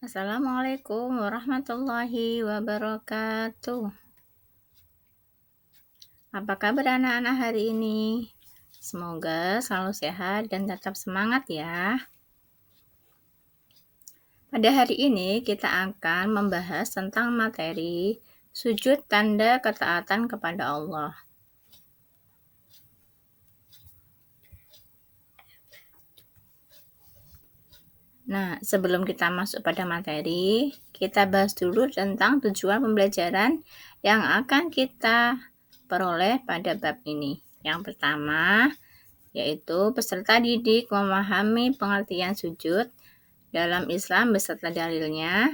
Assalamualaikum warahmatullahi wabarakatuh. Apa kabar anak-anak hari ini? Semoga selalu sehat dan tetap semangat ya. Pada hari ini kita akan membahas tentang materi sujud tanda ketaatan kepada Allah. Nah, sebelum kita masuk pada materi, kita bahas dulu tentang tujuan pembelajaran yang akan kita peroleh pada bab ini. Yang pertama, yaitu peserta didik memahami pengertian sujud dalam Islam beserta dalilnya.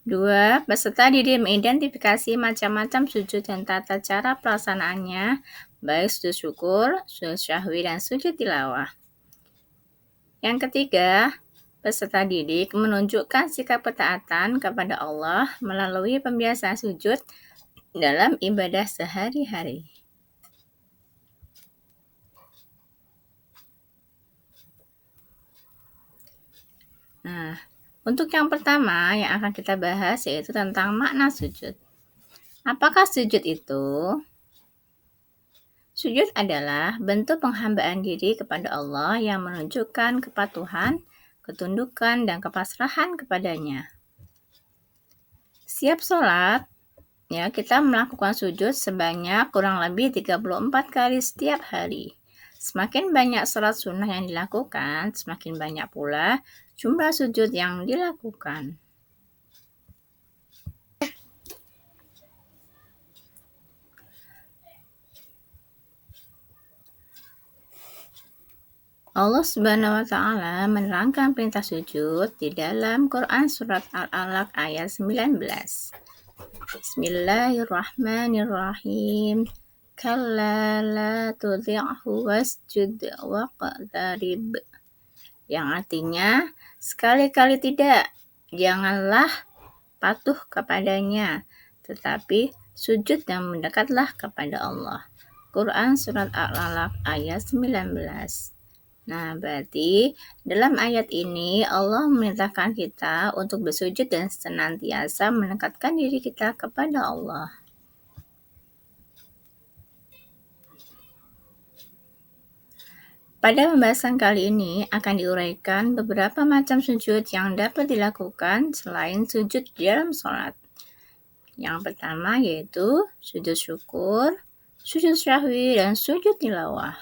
2. Peserta didik mengidentifikasi macam-macam sujud dan tata cara pelaksanaannya, baik sujud syukur, sujud syahwi, dan sujud tilawah. Yang ketiga, peserta didik menunjukkan sikap ketaatan kepada Allah melalui pembiasaan sujud dalam ibadah sehari-hari. Nah, untuk yang pertama yang akan kita bahas yaitu tentang makna sujud. Apakah sujud itu? Sujud adalah bentuk penghambaan diri kepada Allah yang menunjukkan kepatuhan, ketundukan, dan kepasrahan kepadanya. Setiap sholat, kita melakukan sujud sebanyak kurang lebih 34 kali setiap hari. Semakin banyak sholat sunnah yang dilakukan, semakin banyak pula jumlah sujud yang dilakukan. Allah Subhanahu wa Ta'ala menerangkan perintah sujud di dalam Quran Surat Al-Alaq ayat 19. Bismillahirrahmanirrahim. Kalla la tudhi'hu wasjud waqtarib. Yang artinya, sekali-kali tidak, janganlah patuh kepadanya, tetapi sujud dan mendekatlah kepada Allah. Quran Surat Al-Alaq ayat 19. Nah, berarti dalam ayat ini Allah memerintahkan kita untuk bersujud dan senantiasa mendekatkan diri kita kepada Allah. Pada pembahasan kali ini akan diuraikan beberapa macam sujud yang dapat dilakukan selain sujud di dalam sholat. Yang pertama yaitu sujud syukur, sujud syahwi, dan sujud tilawah.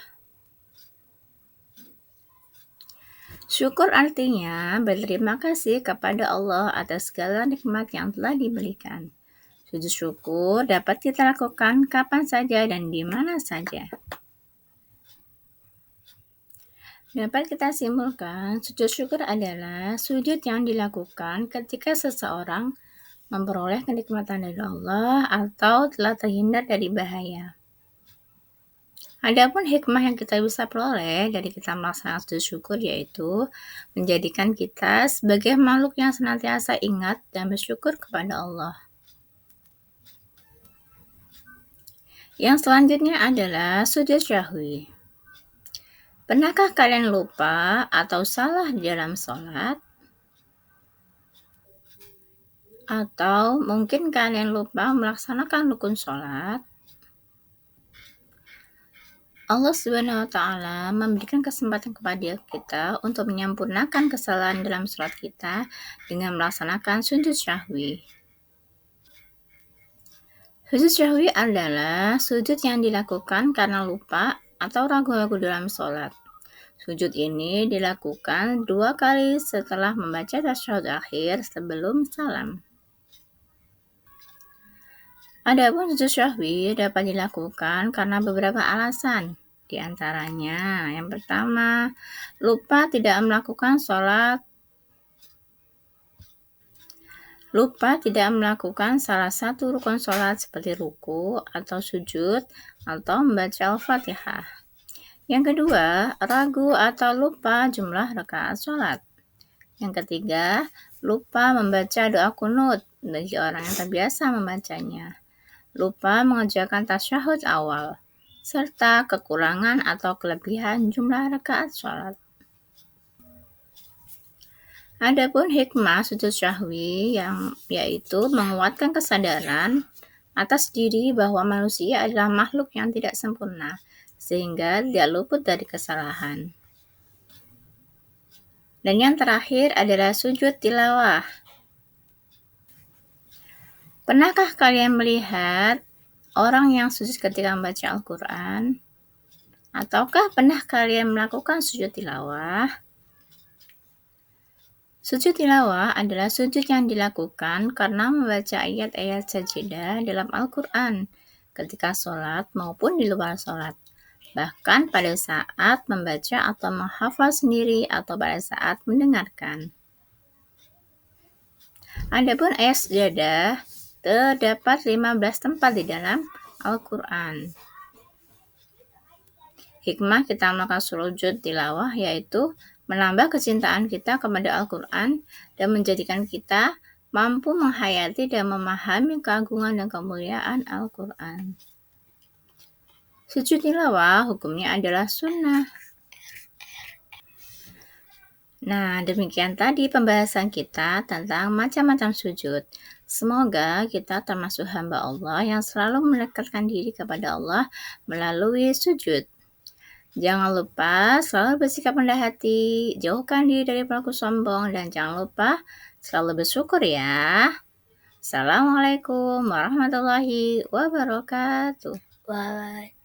Syukur artinya berterima kasih kepada Allah atas segala nikmat yang telah diberikan. Sujud syukur dapat kita lakukan kapan saja dan di mana saja. Dapat kita simpulkan, sujud syukur adalah sujud yang dilakukan ketika seseorang memperoleh kenikmatan dari Allah atau telah terhindar dari bahaya. Adapun hikmah yang kita bisa peroleh dari kita melaksanakan sujud syukur yaitu menjadikan kita sebagai makhluk yang senantiasa ingat dan bersyukur kepada Allah. Yang selanjutnya adalah sujud syahwi. Pernahkah kalian lupa atau salah di dalam sholat? Atau mungkin kalian lupa melaksanakan rukun sholat? Allah Subhanahu wa Ta'ala memberikan kesempatan kepada kita untuk menyempurnakan kesalahan dalam sholat kita dengan melaksanakan sujud syahwi. Sujud syahwi adalah sujud yang dilakukan karena lupa atau ragu-ragu dalam sholat. Sujud ini dilakukan 2 kali setelah membaca tasyahud akhir sebelum salam. Adapun sujud syahwi dapat dilakukan karena beberapa alasan. Di antaranya, yang pertama, lupa tidak melakukan salah satu rukun sholat seperti ruku atau sujud atau membaca Al-Fatihah. Yang kedua, ragu atau lupa jumlah rakaat sholat. Yang ketiga, lupa membaca doa kunut bagi orang yang terbiasa membacanya. Lupa mengerjakan tasyahud awal, serta kekurangan atau kelebihan jumlah rakaat sholat. Adapun hikmah sujud syahwi yaitu menguatkan kesadaran atas diri bahwa manusia adalah makhluk yang tidak sempurna, sehingga tidak luput dari kesalahan. Dan yang terakhir adalah sujud tilawah. Pernahkah kalian melihat orang yang sujud ketika membaca Al-Quran? Ataukah pernah kalian melakukan sujud tilawah? Sujud tilawah adalah sujud yang dilakukan karena membaca ayat-ayat sajadah dalam Al-Quran ketika sholat maupun di luar sholat. Bahkan pada saat membaca atau menghafal sendiri atau pada saat mendengarkan. Adapun ayat sajadah terdapat 15 tempat di dalam Al-Quran. Hikmah kita melakukan sujud tilawah yaitu menambah kecintaan kita kepada Al-Quran dan menjadikan kita mampu menghayati dan memahami keagungan dan kemuliaan Al-Quran. Sujud tilawah hukumnya adalah sunnah. Nah, demikian tadi pembahasan kita tentang macam-macam sujud. Semoga kita termasuk hamba Allah yang selalu mendekatkan diri kepada Allah melalui sujud. Jangan lupa selalu bersikap rendah hati, jauhkan diri dari perilaku sombong, dan jangan lupa selalu bersyukur ya. Assalamualaikum warahmatullahi wabarakatuh. Bye.